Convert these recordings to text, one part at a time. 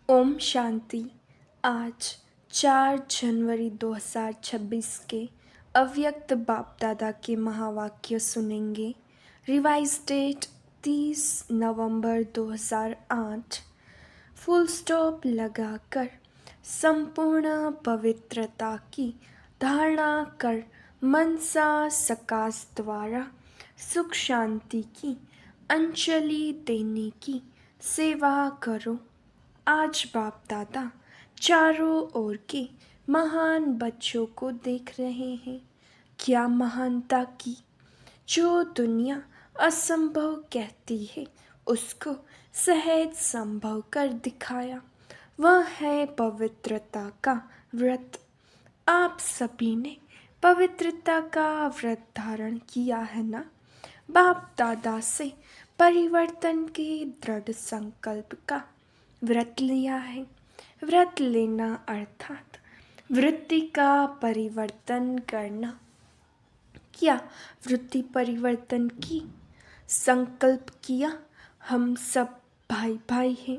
ओम शांति। आज 4 जनवरी 2026 के अव्यक्त बाप दादा के महावाक्य सुनेंगे। रिवाइज डेट 30 नवंबर 2008। फुल स्टॉप लगाकर संपूर्ण पवित्रता की धारणा कर मनसा सकाश द्वारा सुख शांति की अंजलि देने की सेवा करो। आज बाप दादा चारों ओर के महान बच्चों को देख रहे हैं। क्या महानता की! जो दुनिया असंभव कहती है उसको सहज संभव कर दिखाया। वह है पवित्रता का व्रत। आप सभी ने पवित्रता का व्रत धारण किया है ना? बाप दादा से परिवर्तन के दृढ़ संकल्प का व्रत लिया है। व्रत लेना अर्थात वृत्ति का परिवर्तन करना। क्या वृत्ति परिवर्तन की संकल्प किया? हम सब भाई भाई हैं।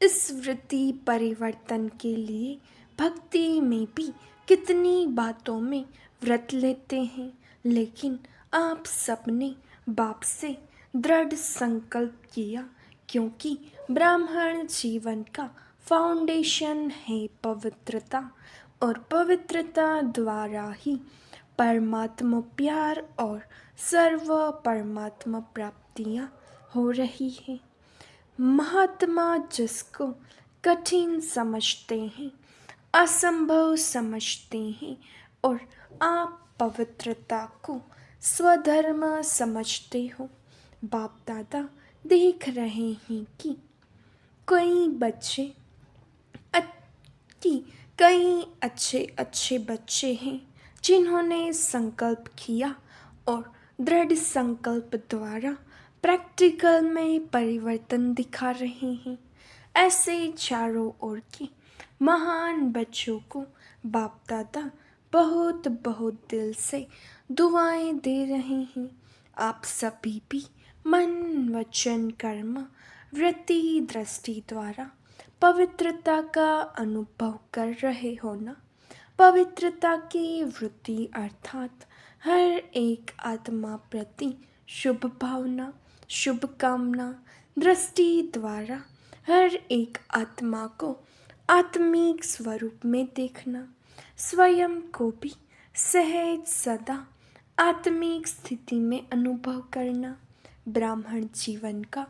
इस वृत्ति परिवर्तन के लिए भक्ति में भी कितनी बातों में व्रत लेते हैं, लेकिन आप सबने बाप से दृढ़ संकल्प किया, क्योंकि ब्राह्मण जीवन का फाउंडेशन है पवित्रता, और पवित्रता द्वारा ही परमात्मा प्यार और सर्व परमात्मा प्राप्तियां हो रही हैं। महात्मा जिसको कठिन समझते हैं, असंभव समझते हैं, और आप पवित्रता को स्वधर्म समझते हो। बाप दादा देख रहे हैं कि कई बच्चे कि कई अच्छे अच्छे बच्चे हैं जिन्होंने संकल्प किया और दृढ़ संकल्प द्वारा प्रैक्टिकल में परिवर्तन दिखा रहे हैं। ऐसे चारों ओर के महान बच्चों को बाप दादा बहुत बहुत दिल से दुआएं दे रहे हैं। आप सभी भी मन वचन कर्म वृत्ति दृष्टि द्वारा पवित्रता का अनुभव कर रहे हो ना? पवित्रता की वृत्ति अर्थात हर एक आत्मा प्रति शुभ भावना, शुभ कामना दृष्टि द्वारा हर एक आत्मा को आत्मिक स्वरूप में देखना, स्वयं को भी सहज सदा आत्मिक स्थिति में अनुभव करना। ब्राह्मण जीवन का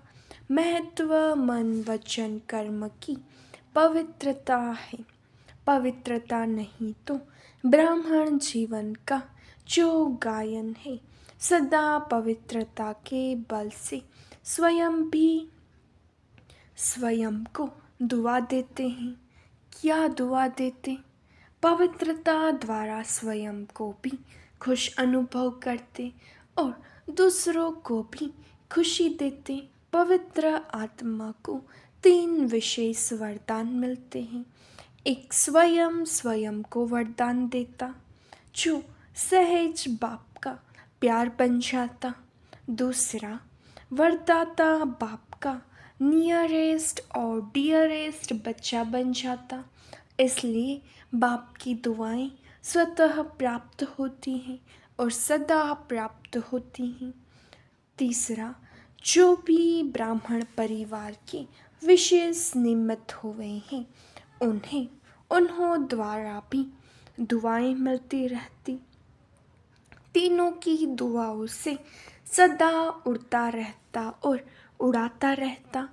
महत्व मन वचन कर्म की पवित्रता है। पवित्रता नहीं तो ब्राह्मण जीवन का जो गायन है, सदा पवित्रता के बल से स्वयं भी स्वयं को दुआ देते हैं। क्या दुआ देते? पवित्रता द्वारा स्वयं को भी खुश अनुभव करते और दूसरों को भी खुशी देते। पवित्र आत्मा को 3 विशेष वरदान मिलते हैं। एक स्वयं को वरदान देता, जो सहज बाप का प्यार बन जाता। दूसरा वरदाता बाप का नियरेस्ट और डियरेस्ट बच्चा बन जाता, इसलिए बाप की दुआएं स्वतः प्राप्त होती हैं और सदा प्राप्त होती हैं। तीसरा, जो भी ब्राह्मण परिवार के विशेष निमित्त हुए हैं उन्हों द्वारा भी दुआएं मिलती रहती। तीनों की दुआओं से सदा उड़ता रहता और उड़ाता रहता।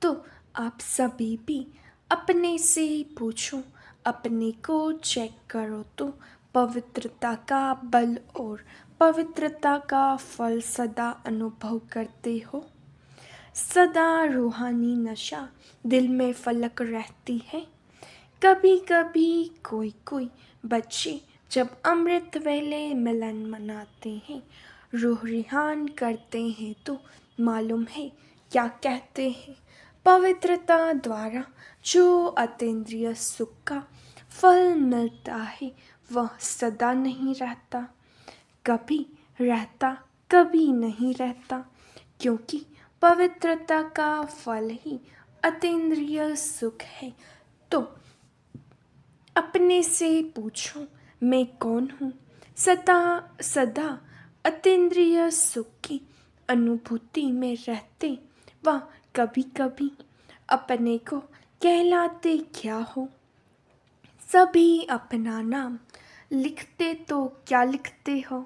तो आप सभी भी अपने से ही पूछो, अपने को चेक करो, तो पवित्रता का बल और पवित्रता का फल सदा अनुभव करते हो। सदा रूहानी नशा दिल में फलक रहती है। कभी कभी कोई कोई बच्चे जब अमृत वेले मिलन मनाते हैं, रूह रिहान करते हैं, तो मालूम है क्या कहते हैं? पवित्रता द्वारा जो अतीन्द्रिय सुख का फल मिलता है वह सदा नहीं रहता, कभी रहता कभी नहीं रहता, क्योंकि पवित्रता का फल ही अतीन्द्रिय सुख है तो अपने से पूछो मैं कौन हूँ। सदा सदा अतीन्द्रिय सुख की अनुभूति में रहते व कभी कभी अपने को कहलाते क्या हो। सभी अपना नाम लिखते तो क्या लिखते हो,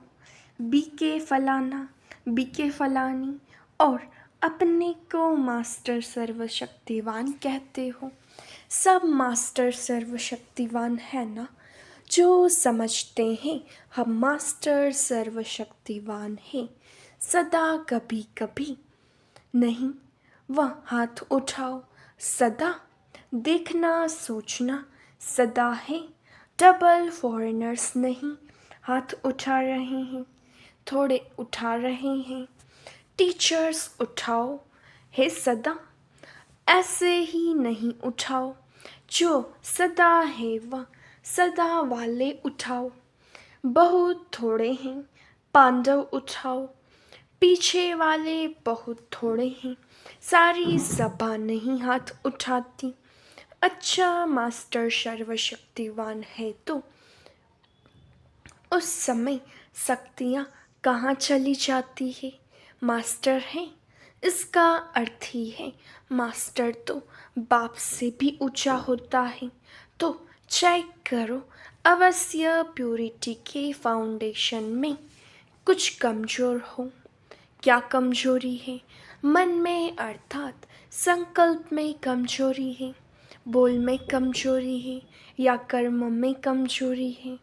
बीके फलाना बीके फलानी, और अपने को मास्टर सर्वशक्तिवान कहते हो। सब मास्टर सर्वशक्तिवान है ना, जो समझते हैं हम मास्टर सर्वशक्तिवान हैं। सदा कभी कभी नहीं वह हाथ उठाओ, सदा देखना सोचना सदा है। डबल फॉरेनर्स नहीं हाथ उठा रहे हैं, थोड़े उठा रहे हैं। टीचर्स उठाओ है सदा, ऐसे ही नहीं उठाओ। जो सदा है वह सदा वाले उठाओ। बहुत थोड़े हैं पांडव उठाओ, पीछे वाले बहुत थोड़े हैं। सारी सभा नहीं हाथ उठाती। अच्छा मास्टर सर्वशक्तिवान है तो उस समय शक्तियाँ कहाँ चली जाती है। मास्टर है इसका अर्थ ही है मास्टर तो बाप से भी ऊंचा होता है। तो चेक करो अवश्य प्योरिटी के फाउंडेशन में कुछ कमज़ोर हो। क्या कमजोरी है? मन में अर्थात संकल्प में कमजोरी है, बोल में कमजोरी है, या कर्म में कमजोरी है,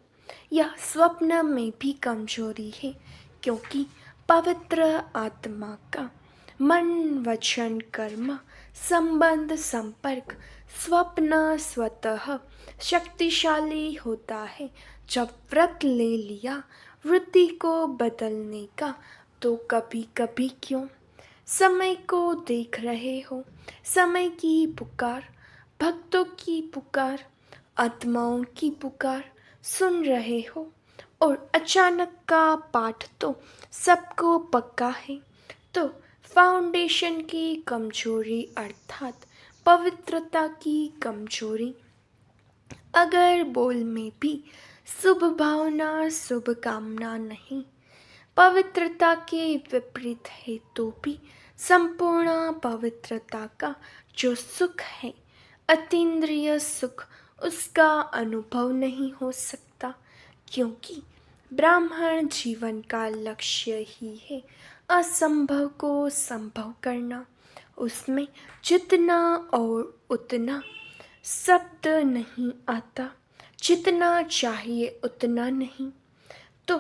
या स्वप्न में भी कमजोरी है। क्योंकि पवित्र आत्मा का मन वचन कर्म संबंध संपर्क स्वप्न स्वतः शक्तिशाली होता है। जब व्रत ले लिया वृत्ति को बदलने का, तो कभी कभी क्यों समय को देख रहे हो। समय की पुकार, भक्तों की पुकार, आत्माओं की पुकार सुन रहे हो। और अचानक का पाठ तो सबको पक्का है। तो फाउंडेशन की कमजोरी अर्थात पवित्रता की कमजोरी। अगर बोल में भी शुभ भावना शुभ कामना नहीं, पवित्रता के विपरीत है तो भी संपूर्ण पवित्रता का जो सुख है अतीन्द्रिय सुख, उसका अनुभव नहीं हो सकता। क्योंकि ब्राह्मण जीवन का लक्ष्य ही है असंभव को संभव करना। उसमें जितना और उतना शब्द नहीं आता, जितना चाहिए उतना नहीं। तो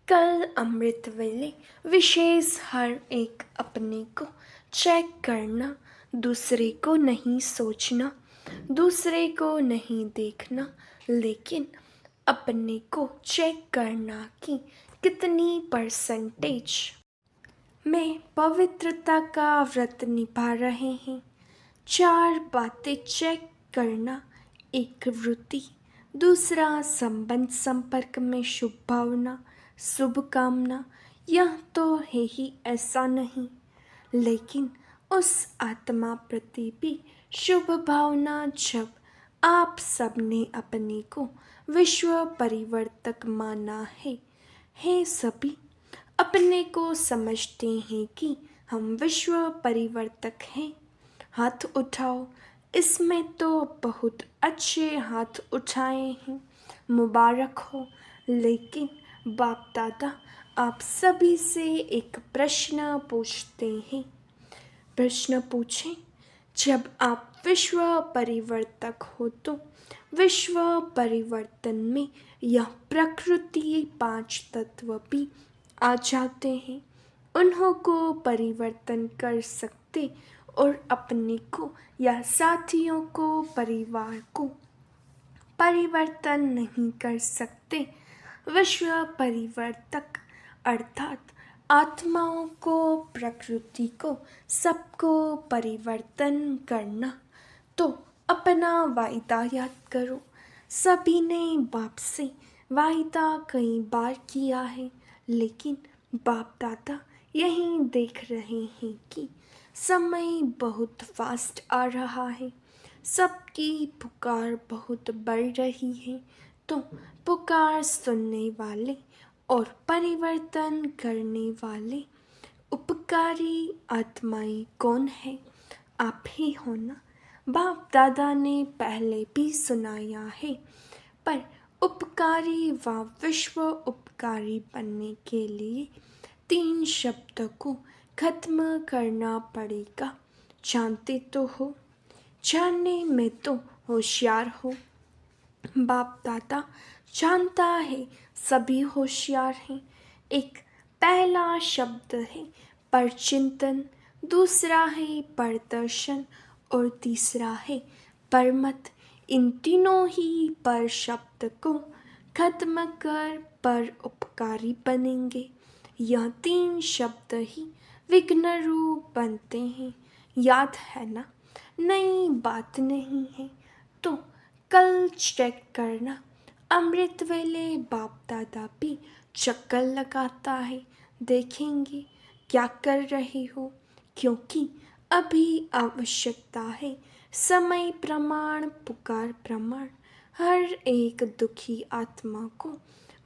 कल अमृत वेले विशेष हर एक अपने को चेक करना, दूसरे को नहीं सोचना, दूसरे को नहीं देखना, लेकिन अपने को चेक करना कि कितनी परसेंटेज में पवित्रता का व्रत निभा रहे हैं। 4 बातें चेक करना, एक वृत्ति, दूसरा संबंध संपर्क में शुभ भावना शुभ कामना। यह तो है ही ऐसा नहीं, लेकिन उस आत्मा प्रति भी शुभ भावना। जब आप सबने अपने को विश्व परिवर्तक माना है सभी अपने को समझते हैं कि हम विश्व परिवर्तक हैं। हाथ उठाओ, इसमें तो बहुत अच्छे हाथ उठाए हैं, मुबारक हो। लेकिन बाप दादा आप सभी से एक प्रश्न पूछते हैं। प्रश्न पूछें, जब आप विश्व परिवर्तक हो तो विश्व परिवर्तन में यह प्रकृति 5 तत्व भी आ जाते हैं। उन्हों को परिवर्तन कर सकते और अपने को या साथियों को परिवार को परिवर्तन नहीं कर सकते। विश्व परिवर्तक अर्थात आत्माओं को प्रकृति को सबको परिवर्तन करना। तो अपना वायदा याद करो। सभी ने बाप से वायदा कई बार किया है, लेकिन बाप दादा यही देख रहे हैं कि समय बहुत फास्ट आ रहा है, सबकी पुकार बहुत बढ़ रही है। तो पुकार सुनने वाले और परिवर्तन करने वाले उपकारी आत्माएं कौन है? आप ही हो ना। बाप दादा ने पहले भी सुनाया है, पर उपकारी व विश्व उपकारी बनने के लिए 3 शब्द को खत्म करना पड़ेगा। जानते तो हो, जानने में तो होशियार हो। बाप दादा जानता है सभी होशियार हैं। एक पहला शब्द है परचिंतन, दूसरा है परदर्शन और तीसरा है परमत। इन तीनों ही पर शब्द को खत्म कर पर उपकारी बनेंगे। यह 3 शब्द ही विघ्न रूप बनते हैं। याद है ना? नई बात नहीं है। तो कल चेक करना। अमृत वेले बाप दादा भी चक्कर लगाता है, देखेंगे क्या कर रहे हो, क्योंकि अभी आवश्यकता है समय प्रमाण, पुकार प्रमाण। हर एक दुखी आत्मा को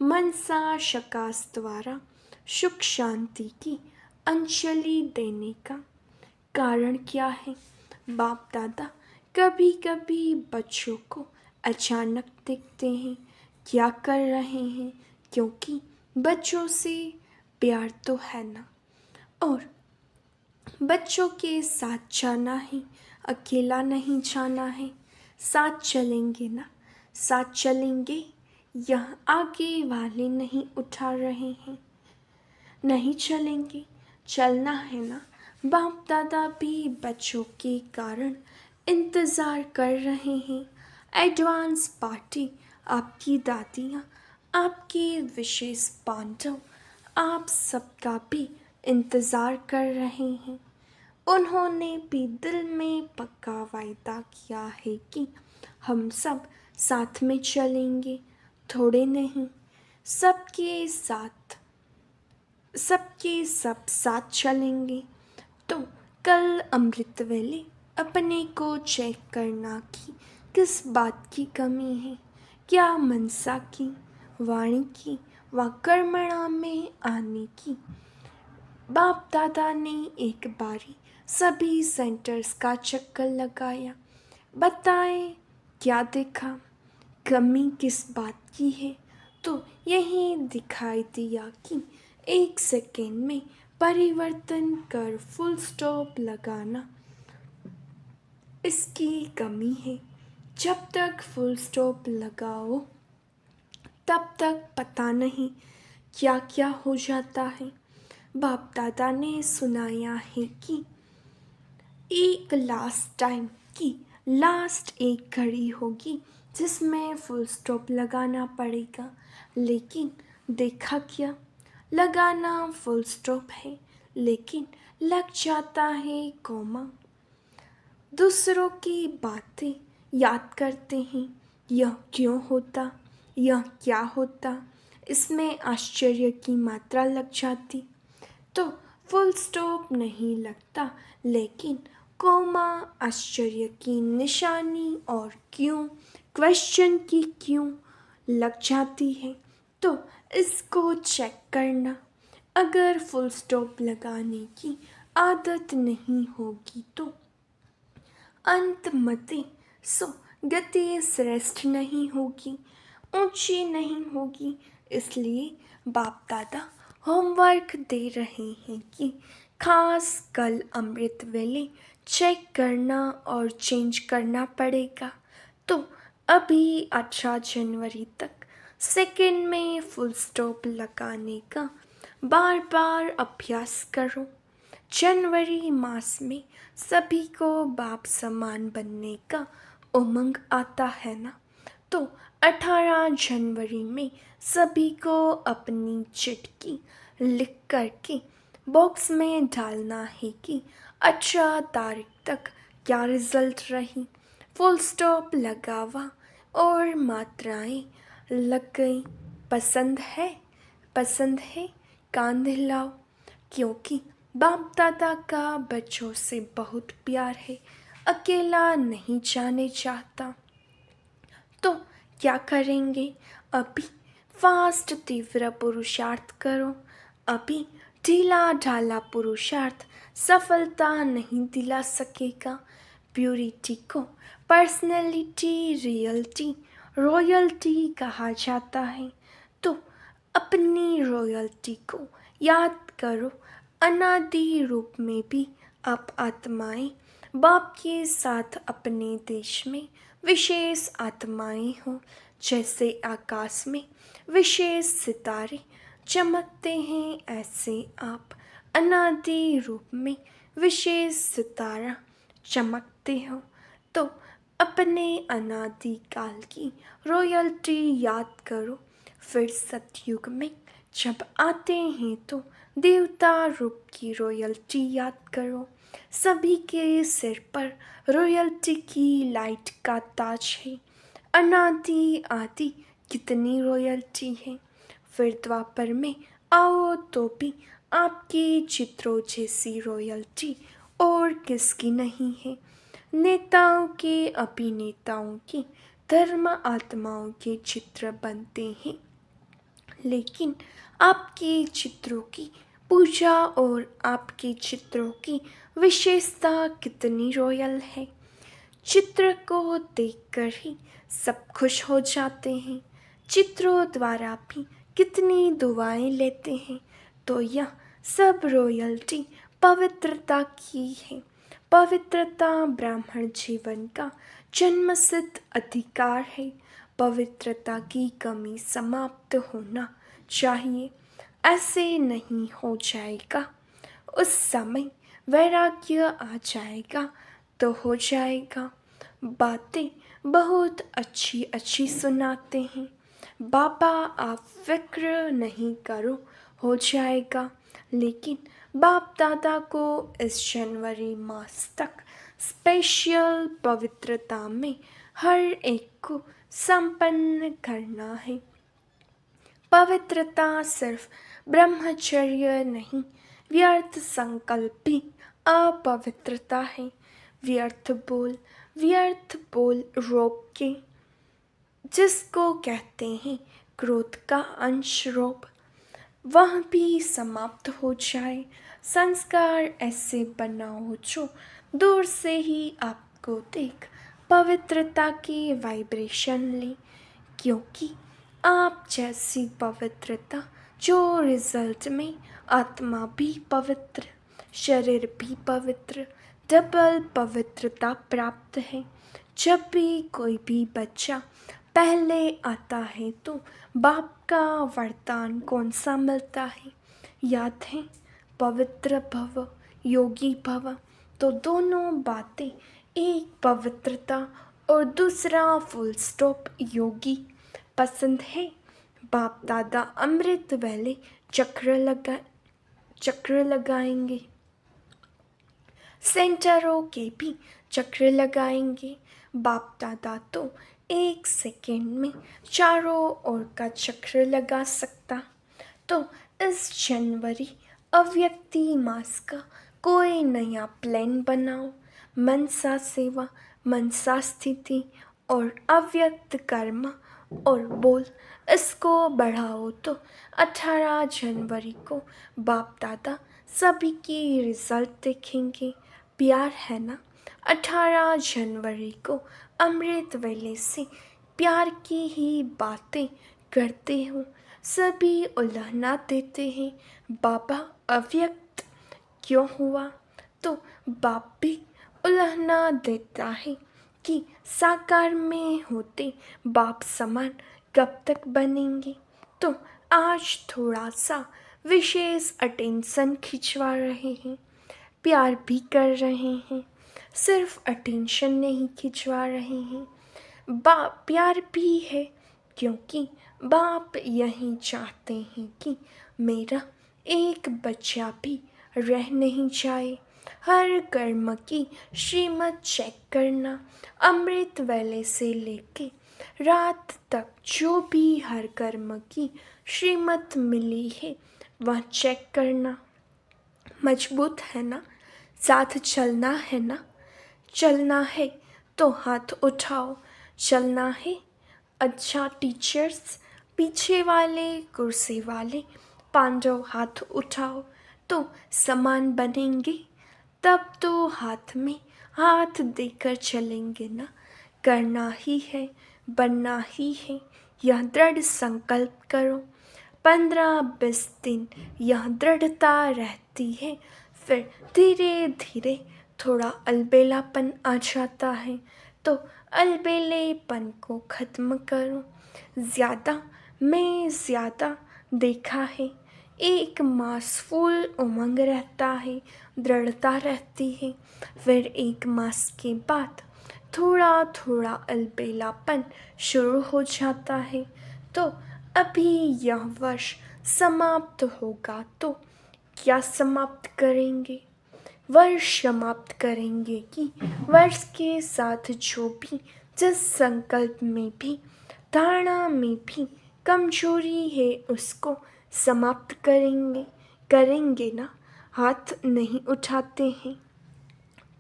मनसा शकास द्वारा सुख शांति की अंजलि देने का कारण क्या है? बाप दादा कभी कभी बच्चों को अचानक देखते हैं, क्या कर रहे हैं, क्योंकि बच्चों से प्यार तो है ना। और बच्चों के साथ जाना है, अकेला नहीं जाना है। साथ चलेंगे ना, साथ चलेंगे। यह आगे वाले नहीं उठा रहे हैं, नहीं चलेंगे, चलना है ना। बाप दादा भी बच्चों के कारण इंतज़ार कर रहे हैं। एडवांस पार्टी, आपकी दादियाँ, आपके विशेष पांडव, आप सबका भी इंतज़ार कर रहे हैं। उन्होंने भी दिल में पक्का वायदा किया है कि हम सब साथ में चलेंगे, थोड़े नहीं, सबके सब साथ चलेंगे। तो कल अमृत वेले अपने को चेक करना कि किस बात की कमी है, क्या मनसा की, वाणी की व कर्मणा में आने की। बाप दादा ने एक बारी सभी सेंटर्स का चक्कर लगाया। बताएं क्या देखा, कमी किस बात की है? तो यही दिखाई दिया कि 1 सेकेंड में परिवर्तन कर फुल स्टॉप लगाना इसकी कमी है। जब तक फुल स्टॉप लगाओ तब तक पता नहीं क्या क्या हो जाता है। बाप दादा ने सुनाया है कि एक लास्ट टाइम की लास्ट एक घड़ी होगी जिसमें फुल स्टॉप लगाना पड़ेगा। लेकिन देखा क्या, लगाना फुल स्टॉप है लेकिन लग जाता है कॉमा। दूसरों की बातें याद करते हैं, यह क्यों होता, यह क्या होता, इसमें आश्चर्य की मात्रा लग जाती। तो फुल स्टॉप नहीं लगता लेकिन कोमा आश्चर्य की निशानी और क्यों, क्वेश्चन की क्यों लग जाती है। तो इसको चेक करना। अगर फुल स्टॉप लगाने की आदत नहीं होगी तो अंत मते सो गति श्रेष्ठ नहीं होगी, ऊंची नहीं होगी। इसलिए बाप दादा होमवर्क दे रहे हैं कि खास कल अमृत वेले चेक करना और चेंज करना पड़ेगा। तो अभी 18 जनवरी तक सेकंड में फुल स्टॉप लगाने का बार बार अभ्यास करो। जनवरी मास में सभी को बाप समान बनने का उमंग आता है ना। तो 18 जनवरी में सभी को अपनी चिट्ठी लिख करके बॉक्स में डालना है कि 18 तारीख तक क्या रिजल्ट रही। फुल स्टॉप लगावा और मात्राएं लग गई। पसंद है, पसंद है, कान हिलाओ, क्योंकि बाप दादा का बच्चों से बहुत प्यार है, अकेला नहीं जाने चाहता। तो क्या करेंगे? अभी फास्ट तीव्र पुरुषार्थ करो। अभी ढीला ढाला पुरुषार्थ सफलता नहीं दिला सकेगा। प्यूरिटी को पर्सनैलिटी, रियलिटी, रॉयल्टी कहा जाता है। तो अपनी रॉयल्टी को याद करो। अनादि रूप में भी आप आत्माएं बाप के साथ अपने देश में विशेष आत्माएं हो। जैसे आकाश में विशेष सितारे चमकते हैं, ऐसे आप अनादि रूप में विशेष सितारा चमकते हो। तो अपने अनादि काल की रॉयल्टी याद करो। फिर सतयुग में जब आते हैं तो देवता रूप की रॉयल्टी याद करो। सभी के सिर पर रॉयल्टी की लाइट का ताज है। अनादि आदि कितनी रॉयल्टी है। फिर द्वापर में आओ तो भी आपके चित्रों जैसी रॉयल्टी और किसकी नहीं है। नेताओं के, अभिनेताओं के, धर्म आत्माओं के चित्र बनते हैं, लेकिन आपके चित्रों की पूजा और आपके चित्रों की विशेषता कितनी रॉयल है। चित्र को देखकर ही सब खुश हो जाते हैं। चित्रों द्वारा भी कितनी दुआएं लेते हैं। तो यह सब रॉयल्टी पवित्रता की है। पवित्रता ब्राह्मण जीवन का जन्मसिद्ध अधिकार है। पवित्रता की कमी समाप्त होना चाहिए। ऐसे नहीं हो जाएगा, उस समय वैराग्य आ जाएगा तो हो जाएगा। बातें बहुत अच्छी अच्छी सुनाते हैं। बाबा आप फिक्र नहीं करो, हो जाएगा। लेकिन बाप दादा को इस जनवरी मास तक स्पेशल पवित्रता में हर एक को संपन्न करना है। पवित्रता सिर्फ ब्रह्मचर्य नहीं, व्यर्थ संकल्प भी अपवित्रता है। व्यर्थ बोल रोक के, जिसको कहते हैं क्रोध का अंश रोग, वह भी समाप्त हो जाए। संस्कार ऐसे बनाओ जो दूर से ही आपको देख पवित्रता की वाइब्रेशन ले, क्योंकि आप जैसी पवित्रता जो रिजल्ट में आत्मा भी पवित्र, शरीर भी पवित्र, डबल पवित्रता प्राप्त है। जब भी कोई भी बच्चा पहले आता है तो बाप का वरदान कौन सा मिलता है? याद है? पवित्र भव, योगी भव। तो दोनों बातें, एक पवित्रता और दूसरा फुल स्टॉप योगी, पसंद है? बाप दादा अमृत वाले चक्र लगाएंगे, सेंटरों के भी चक्र लगाएंगे। बाप दादा तो एक सेकेंड में चारों ओर का चक्र लगा सकता। तो इस जनवरी अव्यक्ति मास का कोई नया प्लान बनाओ। मनसा सेवा, मनसा स्थिति और अव्यक्त कर्म और बोल, इसको बढ़ाओ तो 18 जनवरी को बाप दादा सभी की रिजल्ट देखेंगे। प्यार है ना? 18 जनवरी को अमृत वेले से प्यार की ही बातें करते हो। सभी उल्हना देते हैं, बाबा अव्यक्त क्यों हुआ? तो बाप भी उल्हना देता है कि साकार में होते बाप समान कब तक बनेंगे। तो आज थोड़ा सा विशेष अटेंशन खिंचवा रहे हैं, प्यार भी कर रहे हैं, सिर्फ अटेंशन नहीं खिंचवा रहे हैं। बाप प्यार भी है, क्योंकि बाप यही चाहते हैं कि मेरा एक बच्चा भी रह नहीं जाए। हर कर्म की श्रीमत चेक करना, अमृत वेले से लेके रात तक जो भी हर कर्म की श्रीमत मिली है वह चेक करना। मजबूत है ना, साथ चलना है ना, चलना है तो हाथ उठाओ, चलना है। अच्छा टीचर्स, पीछे वाले कुर्सी वाले, पांडव हाथ उठाओ तो समान बनेंगे, तब तो हाथ में हाथ देकर चलेंगे ना। करना ही है, बनना ही है, यह दृढ़ संकल्प करो। 15-20 दिन यह दृढ़ता रहती है, फिर धीरे धीरे थोड़ा अलबेलापन आ जाता है, तो अलबेलेपन को ख़त्म करो। ज़्यादा देखा है, एक मास फुल उमंग रहता है, दृढ़ता रहती है, फिर एक मास के बाद थोड़ा थोड़ा अलबेलापन शुरू हो जाता है। तो अभी यह वर्ष समाप्त होगा तो क्या समाप्त करेंगे? वर्ष समाप्त करेंगे कि वर्ष के साथ जो भी, जिस संकल्प में भी, धारणा में भी कमजोरी है उसको समाप्त करेंगे ना। हाथ नहीं उठाते हैं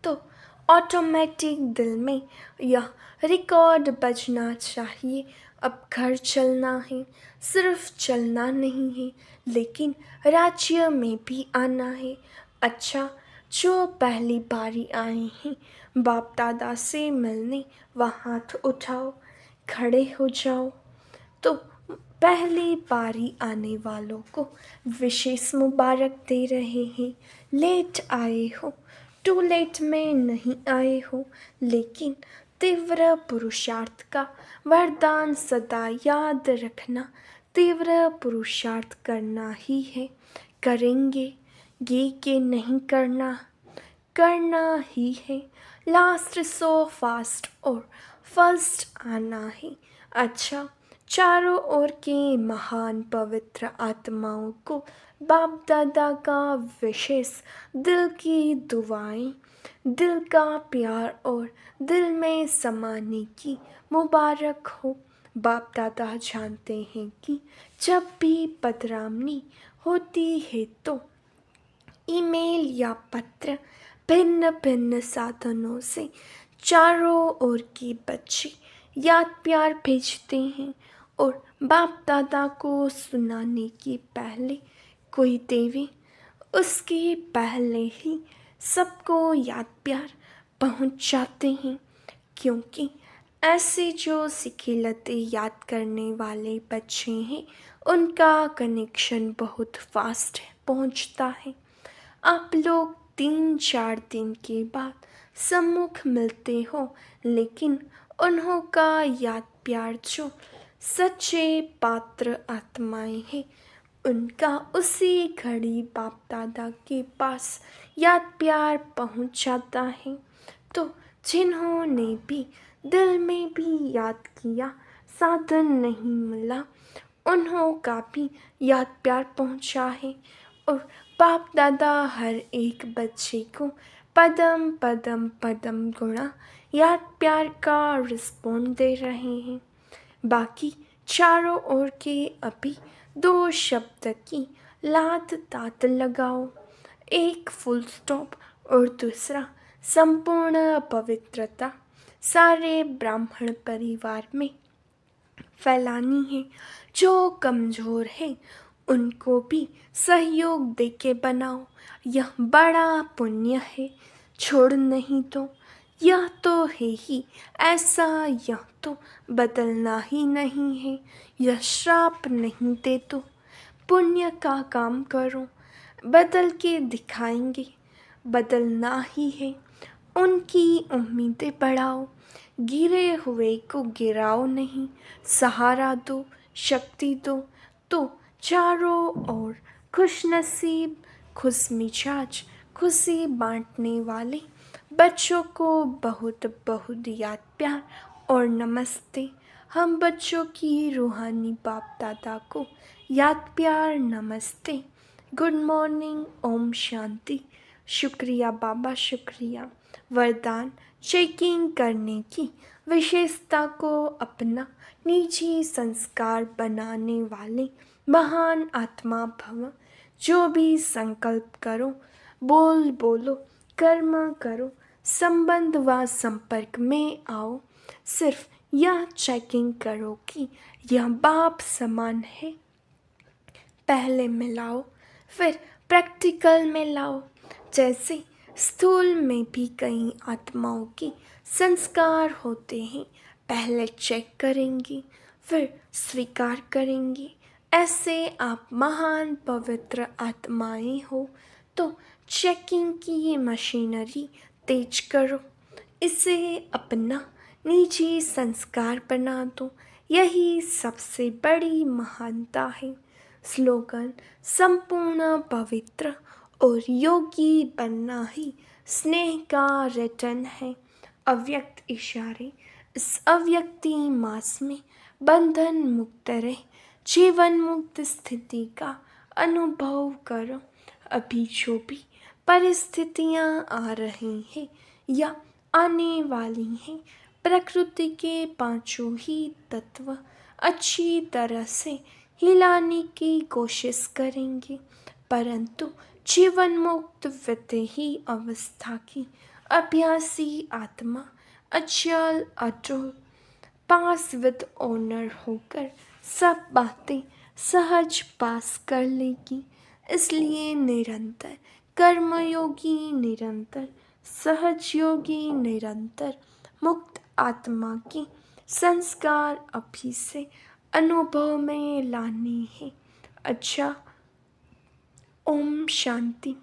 तो ऑटोमेटिक दिल में यह रिकॉर्ड बजना चाहिए, अब घर चलना है, सिर्फ चलना नहीं है लेकिन राज्य में भी आना है। अच्छा, जो पहली बारी आए हैं बाप दादा से मिलने, वह हाथ उठाओ, खड़े हो जाओ। तो पहली बारी आने वालों को विशेष मुबारक दे रहे हैं। लेट आए हो, टू लेट में नहीं आए हो, लेकिन तीव्र पुरुषार्थ का वरदान सदा याद रखना। तीव्र पुरुषार्थ करना ही है, करेंगे ये कि नहीं करना ही है। लास्ट सो फास्ट और फर्स्ट आना है। अच्छा, चारों ओर के महान पवित्र आत्माओं को बाप दादा का विशेष दिल की दुआएं, दिल का प्यार और दिल में समाने की मुबारक हो। बाप दादा जानते हैं कि जब भी पधरामनी होती है तो ईमेल या पत्र भिन्न भिन्न साधनों से चारों ओर के बच्चे याद प्यार भेजते हैं, और बाप दादा को सुनाने के पहले कोई देवे, उसके पहले ही सबको याद प्यार पहुंच जाते हैं। क्योंकि ऐसे जो सिखिलते याद करने वाले बच्चे हैं उनका कनेक्शन बहुत फास्ट पहुंचता है। आप लोग 3-4 दिन के बाद सम्मुख मिलते हो, लेकिन उन्हों का याद प्यार जो सच्चे पात्र आत्माएं हैं उनका उसी घड़ी बाप दादा के पास याद प्यार पहुंच जाता है। तो जिन्होंने भी दिल में भी याद किया, साधन नहीं मिला, उन्हों का भी याद प्यार पहुंचा है, और बाप दादा हर एक बच्चे को पदम पदम पदम गुणा याद प्यार का रिस्पॉन्ड दे रहे हैं। बाकी चारों ओर के अभी 2 शब्द की लात तात लगाओ, एक फुल स्टॉप और दूसरा संपूर्ण पवित्रता सारे ब्राह्मण परिवार में फैलानी है। जो कमज़ोर है उनको भी सहयोग देके बनाओ, यह बड़ा पुण्य है। छोड़ नहीं तो यह तो है ही ऐसा, यह तो बदलना ही नहीं है, यह श्राप नहीं दे तो पुण्य का काम करो, बदल के दिखाएंगे, बदलना ही है। उनकी उम्मीदें बढ़ाओ, गिरे हुए को गिराओ नहीं, सहारा दो, शक्ति दो। तो चारों ओर खुशनसीब, खुशमिजाज, खुशी बांटने वाले बच्चों को बहुत बहुत याद प्यार और नमस्ते। हम बच्चों की रूहानी बाप दादा को याद प्यार नमस्ते, गुड मॉर्निंग, ओम शांति। शुक्रिया बाबा, शुक्रिया। वरदान चेकिंग करने की विशेषता को अपना निजी संस्कार बनाने वाले महान आत्मा भव। जो भी संकल्प करो बोल बोलो कर्म करो, संबंध व संपर्क में आओ, सिर्फ यह चेकिंग करो कि यह बाप समान है। पहले मिलाओ फिर प्रैक्टिकल में लाओ, जैसे स्थूल में भी कई आत्माओं के संस्कार होते हैं, पहले चेक करेंगी फिर स्वीकार करेंगी। ऐसे आप महान पवित्र आत्माएं हो तो चेकिंग की ये मशीनरी तेज करो, इसे अपना निजी संस्कार बना दो, यही सबसे बड़ी महानता है। स्लोगन संपूर्ण पवित्र और योगी बनना ही स्नेह का रटन है। अव्यक्त इशारे इस अव्यक्ति मास में बंधन मुक्त रहे, जीवन मुक्त स्थिति का अनुभव करो। अभी जो भी परिस्थितियाँ आ रही हैं या आने वाली हैं, प्रकृति के पांचों ही तत्व अच्छी तरह से हिलाने की कोशिश करेंगे, परंतु जीवन मुक्त विदेही अवस्था की अभ्यासी आत्मा अचल अटल पास विद ऑनर होकर सब बातें सहज पास कर लेगी। इसलिए निरंतर कर्मयोगी, निरंतर सहज योगी, निरंतर मुक्त आत्मा की संस्कार अभी से अनुभव में लाने हैं। अच्छा, ओम शांति।